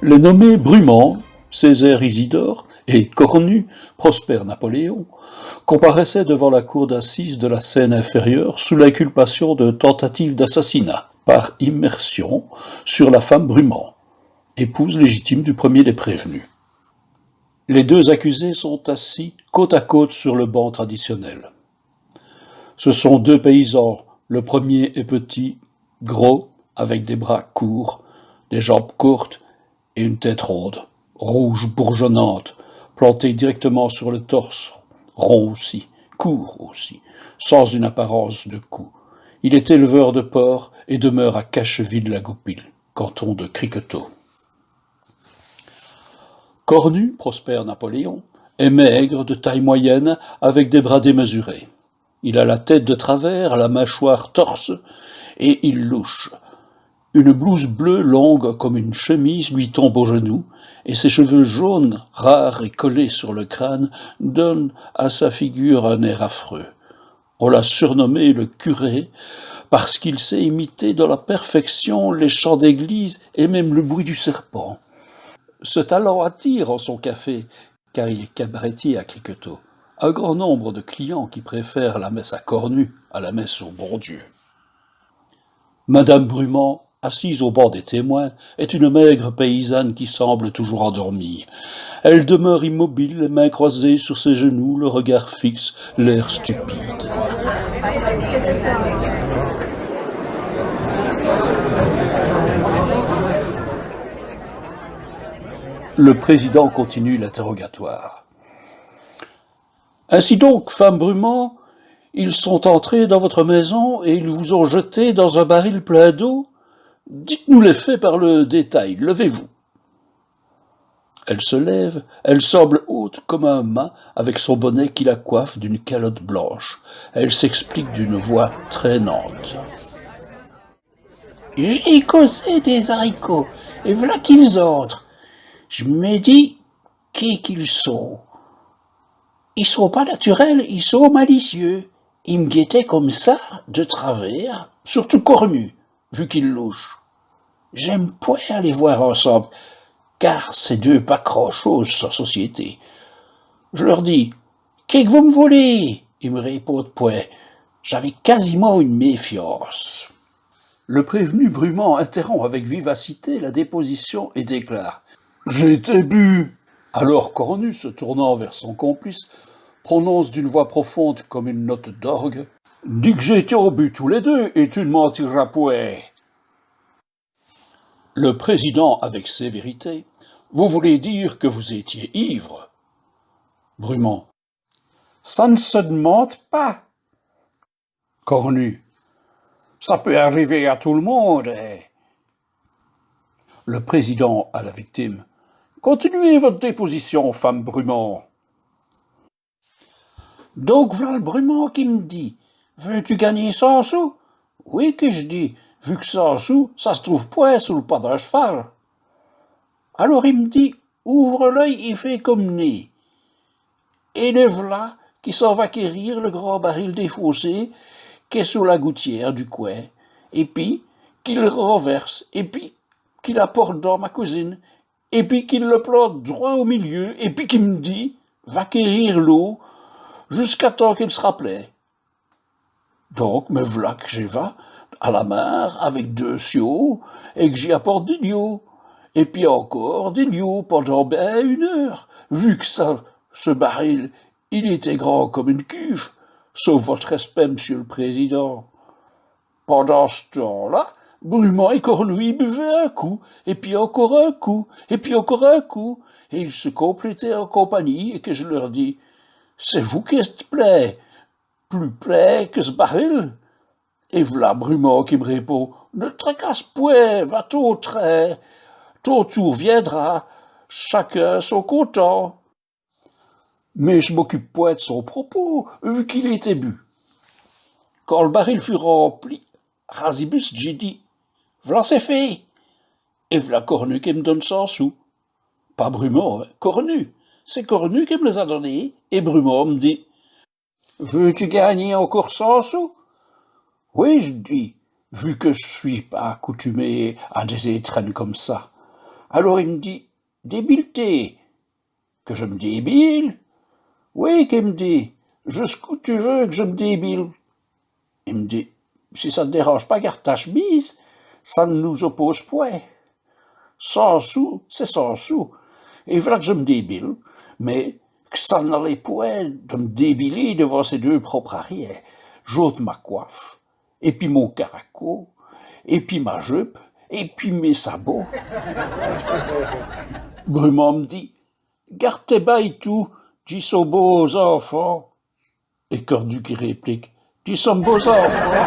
Les nommés Brumand, Césaire Isidore et Cornu, Prosper Napoléon, comparaissaient devant la cour d'assises de la Seine inférieure sous l'inculpation de tentative d'assassinat par immersion sur la femme Brumand, épouse légitime du premier des prévenus. Les deux accusés sont assis côte à côte sur le banc traditionnel. Ce sont deux paysans, le premier est petit, gros, avec des bras courts, des jambes courtes et une tête ronde, rouge bourgeonnante, plantée directement sur le torse, rond aussi, court aussi, sans une apparence de cou. Il est éleveur de porcs et demeure à Cacheville-la-Goupil, canton de Criquetot. Cornu, Prosper Napoléon, est maigre, de taille moyenne, avec des bras démesurés. Il a la tête de travers, la mâchoire torse, et il louche. Une blouse bleue longue comme une chemise lui tombe aux genoux, et ses cheveux jaunes, rares et collés sur le crâne, donnent à sa figure un air affreux. On l'a surnommé le curé, parce qu'il sait imiter dans la perfection les chants d'église et même le bruit du serpent. Ce talent attire en son café, car il est cabaretier à Criquetot, un grand nombre de clients qui préfèrent la messe à Cornu à la messe au bon Dieu. Madame Brumand, assise au banc des témoins, est une maigre paysanne qui semble toujours endormie. Elle demeure immobile, les mains croisées sur ses genoux, le regard fixe, l'air stupide. Le président continue l'interrogatoire. Ainsi donc, femme Brumand, ils sont entrés dans votre maison et ils vous ont jeté dans un baril plein d'eau? Dites-nous les faits par le détail, levez-vous. Elle se lève, elle semble haute comme un mât avec son bonnet qui la coiffe d'une calotte blanche. Elle s'explique d'une voix traînante. J'ai causé des haricots, et voilà qu'ils entrent. Je me dis, qu'ils sont? Ils sont pas naturels, ils sont malicieux. Ils me guettaient comme ça, de travers, surtout Cornu, vu qu'ils louchent. J'aime point les voir ensemble, car c'est deux pas grand-chose sans société. Je leur dis, qu'est-ce que vous me volez? Ils me répondent point. J'avais quasiment une méfiance. Le prévenu Brumand interrompt avec vivacité la déposition et déclare « J'ai été bu !» Alors Cornu, se tournant vers son complice, prononce d'une voix profonde comme une note d'orgue « Dis que j'ai été au but tous les deux et tu ne mentiras point !» Le président, avec sévérité, « Vous voulez dire que vous étiez ivre ?» Brumand. « Ça ne se demande pas. » Cornu. « Ça peut arriver à tout le monde. » Le président à la victime. « Continuez votre déposition, femme Brumand. » Donc voilà le Brumand qui me dit, « Veux-tu gagner 100 sous? » Oui que je dis, vu que 100 sous, ça se trouve point sous le pas d'un cheval. Alors il me dit, ouvre l'œil et fais comme nez. Et le voilà qui s'en va quérir le grand baril défaussé qui est sous la gouttière du coin, et puis qu'il le renverse, et puis qu'il apporte dans ma cuisine, et puis qu'il le plante droit au milieu, et puis qu'il me dit, va quérir l'eau jusqu'à temps qu'il sera plein. Donc me voilà que j'y vais à la mare avec 2 siots et que j'y apporte des liaux, et puis encore des liaux pendant ben 1 heure, vu que ça, ce baril, il était grand comme une cuve, sauf votre respect, monsieur le président. Pendant ce temps-là, Brumand et Cornu buvaient un coup, et puis encore un coup, et puis encore un coup, et ils se complétaient en compagnie, et que je leur dis, c'est vous qui êtes plein, plus plein que ce baril. Et voilà Brumand qui me répond, ne te tracasse point, va ton train, ton tour viendra, chacun son content. Mais je m'occupe point de son propos, vu qu'il était bu. Quand le baril fut rempli, rasibus, j'ai dit, v'là c'est fait. Et v'là Cornu qui me donne 100 sous. Pas Brumand, hein, Cornu. C'est Cornu qui me les a donnés, et Brumand me dit, veux-tu gagner encore 100 sous? Oui, je dis, vu que je suis pas accoutumé à des étrennes comme ça. Alors il me dit, débileté. Que je me débile? Oui, qu'il me dit, jusqu'où tu veux que je me débile? Il me dit, si ça te dérange pas, garde ta chemise, ça ne nous oppose point. 100 sous, c'est 100 sous. Et voilà que je me débile, mais que ça n'allait point de me débiler devant ces deux propres arrières. J'ôte ma coiffe, et puis mon caraco, et puis ma jupe, et puis mes sabots. Brumont me dit, garde tes bas et tout, j'y sont beaux enfants. Et Cornu qui réplique, j'y sont beaux enfants.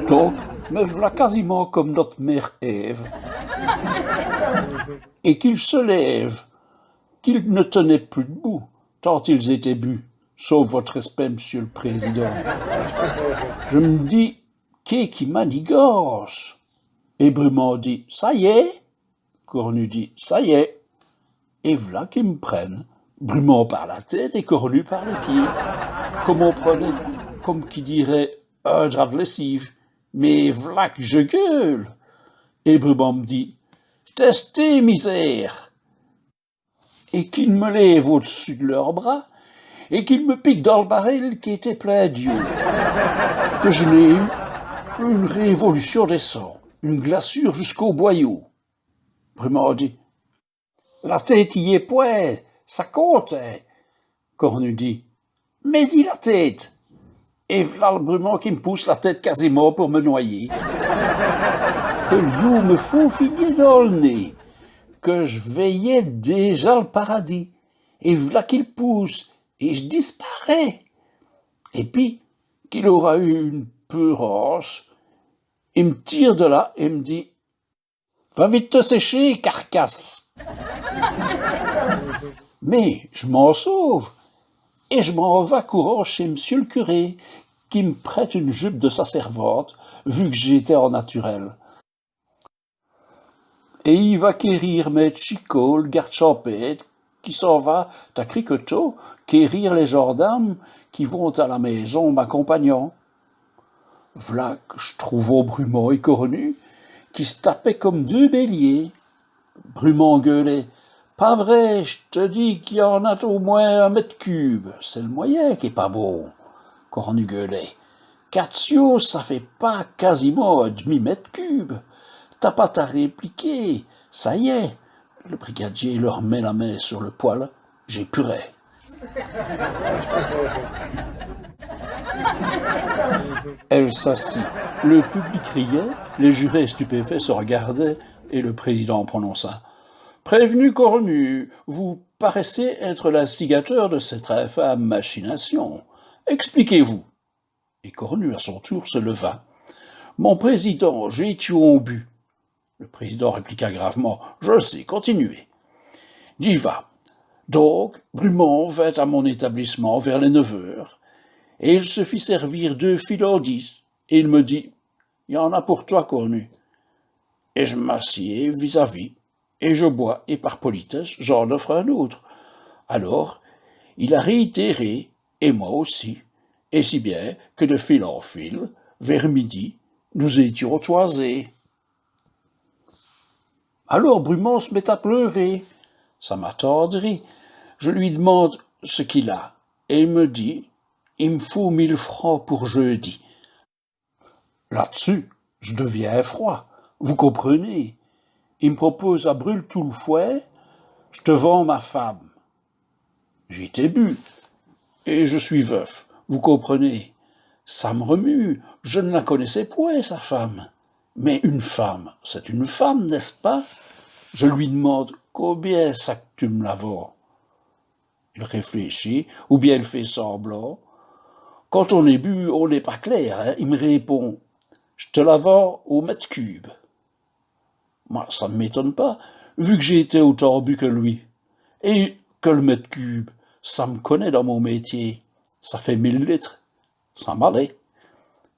Donc, me voilà quasiment comme notre mère Ève. Et qu'ils se lèvent, qu'ils ne tenaient plus debout, tant ils étaient bu, sauf votre respect, monsieur le président. Je me dis, qui manigance? Et Brumont dit, ça y est. Cornu dit, ça y est. Et voilà qu'ils me prennent. Brumont par la tête et Cornu par les pieds. Comme on prenait, comme qui dirait, un drap de lessive. Mais voilà que je gueule. Et Brumont me dit, testez, misère. Et qu'ils me lèvent au-dessus de leurs bras et qu'ils me piquent dans le baril qui était plein d'yeux. Que je n'ai eu une révolution des sangs, une glaçure jusqu'au boyau. Brumont dit, la tête y est point, ça compte. Hein. Cornu dit, mais y la tête. Et voilà le Brumont qui me pousse la tête quasiment pour me noyer. Que l'eau me faufilait dans le nez, que je veillais déjà le paradis. Et voilà qu'il pousse, et je disparais. Et puis, qu'il aura eu une peurance, il me tire de là et me dit, va vite te sécher, carcasse. Mais je m'en sauve, et je m'en vais courant chez monsieur le curé, qui me prête une jupe de sa servante, vu que j'étais en naturel. Et il va quérir maître Chicot, le garde champêtre, qui s'en va à Criquetot, quérir les gendarmes qui vont à la maison m'accompagnant. V'là que je trouve au Brumont et Cornu, qui se tapaient comme deux béliers. Brumont gueulait, pas vrai, je te dis qu'il y en a au moins 1 m3, c'est le moyen qui est pas bon. Cornu gueulait, 4 ça fait pas quasiment 1/2 m3. T'as pas t'à répliquer, ça y est. Le brigadier leur met la main sur le poil, j'épurais. Elle s'assit, le public riait, les jurés stupéfaits se regardaient, et le président prononça. Prévenu Cornu, vous paraissez être l'instigateur de cette infâme machination. Expliquez-vous. Et Cornu, à son tour, se leva. Mon président, j'ai tué au but. Le président répliqua gravement. Je sais, continuez. J'y va. Donc, Brumont vint à mon établissement vers les 9 h, et il se fit servir 2 filons 10, et il me dit, il y en a pour toi, Cornu. Et je m'assieds vis-à-vis, et je bois, et par politesse, j'en offre un autre. Alors, il a réitéré, et moi aussi, et si bien que de fil en fil, vers midi, nous étions toisés. Alors Brumont se met à pleurer. Ça m'attendrit. Je lui demande ce qu'il a, et il me dit, il me faut 1000 francs pour jeudi. Là-dessus, je deviens froid, vous comprenez. Il me propose à brûle tout le fouet, je te vends ma femme. J'ai été bu, et je suis veuf, vous comprenez. Ça me remue, je ne la connaissais point, sa femme. Mais une femme, c'est une femme, n'est-ce pas? Je lui demande, combien ça que tu me la vends? Il réfléchit, ou bien il fait semblant. Quand on est bu, on n'est pas clair, hein? Il me répond, je te la vends au m3. Moi, ça ne m'étonne pas, vu que j'ai été autant bu que lui. Et que le m3, ça me connaît dans mon métier. Ça fait 1000 litres. Ça m'allait.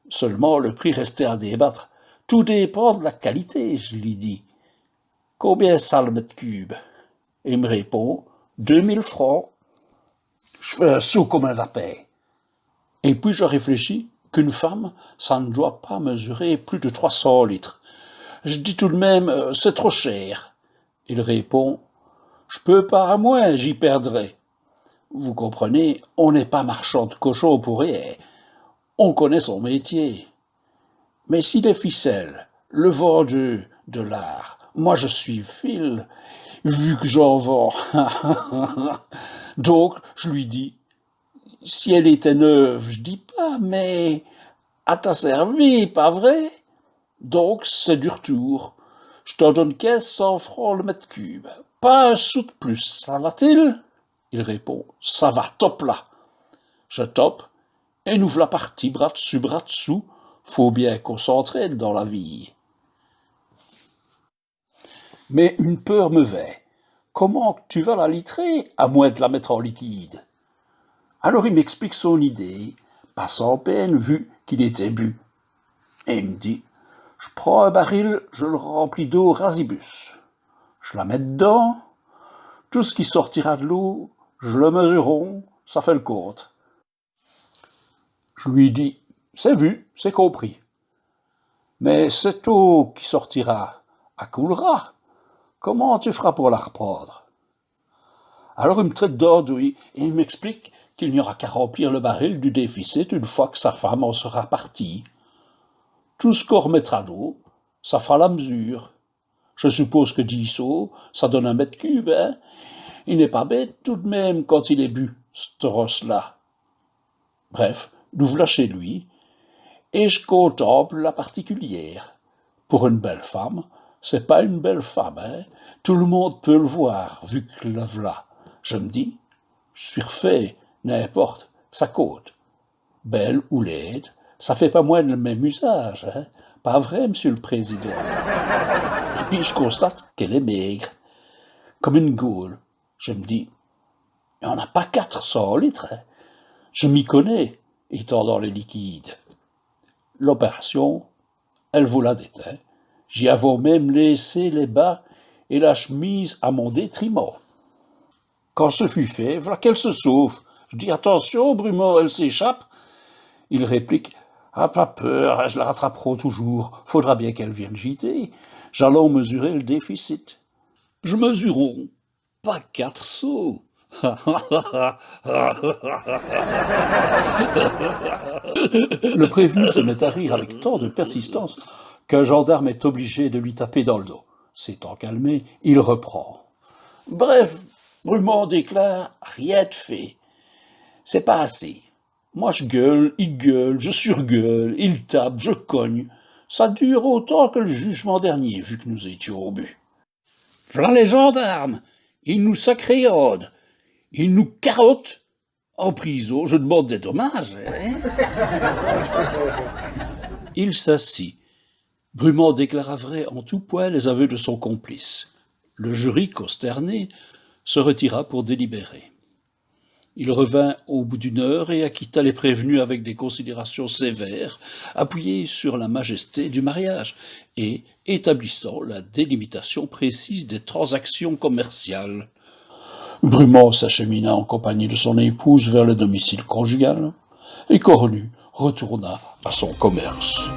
Seulement, le prix restait à débattre. Tout dépend de la qualité, je lui dis. Combien ça le m3? Il me répond, 2000 francs. Je fais un saut comme un lapin. Et puis je réfléchis qu'une femme, ça ne doit pas mesurer plus de 300 litres. Je dis tout de même, c'est trop cher. Il répond, je peux pas à moins, j'y perdrai. Vous comprenez, on n'est pas marchand de cochons pour rien. On connaît son métier. Mais si les ficelles, le vendu de l'art, moi je suis fil, vu que j'en vends. Donc, je lui dis, si elle était neuve, je dis pas, mais à ta servi, pas vrai? Donc, c'est du retour. Je t'en donne 1500 francs le mètre cube. Pas un sou de plus, ça va-t-il? Il répond, ça va, top là. Je top, et nous voilà partis, bras dessus, bras dessous. Faut bien qu'on s'entraide dans la vie. Mais une peur me vint. Comment tu vas la litrer, à moins de la mettre en liquide? Alors il m'explique son idée, pas sans peine vu qu'il était bu. Et il me dit, je prends un baril, je le remplis d'eau rasibus. Je la mets dedans, tout ce qui sortira de l'eau, je le mesure rond, ça fait le compte. Je lui dis, c'est vu, c'est compris. Mais cette eau qui sortira, elle coulera. Comment tu feras pour la reprendre? Alors il me traite d'andouille et il m'explique qu'il n'y aura qu'à remplir le baril du déficit une fois que sa femme en sera partie. Tout ce qu'on remettra d'eau, ça fera la mesure. Je suppose que 10 seaux, ça donne un mètre cube, hein? Il n'est pas bête tout de même quand il est bu, ce rosse-là. Bref, nous voilà chez lui, et je contemple la particulière. Pour une belle femme, c'est pas une belle femme, hein? Tout le monde peut le voir, vu que le v'là. Je me dis, je suis refait, n'importe, ça compte. Belle ou laide, ça fait pas moins le même usage, hein? Pas vrai, monsieur le président? Et puis je constate qu'elle est maigre, comme une gaule. Je me dis, il n'y en a pas 400 litres, hein? Je m'y connais, étant dans les liquides. L'opération, elle vaut la dette, hein? J'y avais même laissé les bas et la chemise à mon détriment. Quand ce fut fait, voilà qu'elle se sauve. Je dis, attention, Brumeau, elle s'échappe. Il réplique, ah, pas peur, je la rattraperai toujours. Faudra bien qu'elle vienne gîter. J'allons mesurer le déficit. Je mesurons, pas 4 seaux. Le prévenu se met à rire avec tant de persistance qu'un gendarme est obligé de lui taper dans le dos. S'étant calmé, il reprend. Bref, Brumont déclare, rien de fait. C'est pas assez. Moi je gueule, je surgueule, il tape, je cogne. Ça dure autant que le jugement dernier, vu que nous étions au but. V'là les gendarmes, ils nous sacréodent, ils nous carottent. En prison, je demande des dommages. Hein? Il s'assit. Brumont déclara vrai en tout point les aveux de son complice. Le jury, consterné, se retira pour délibérer. Il revint au bout d'une heure et acquitta les prévenus avec des considérations sévères, appuyées sur la majesté du mariage et établissant la délimitation précise des transactions commerciales. Brumont s'achemina en compagnie de son épouse vers le domicile conjugal, et Cornu retourna à son commerce.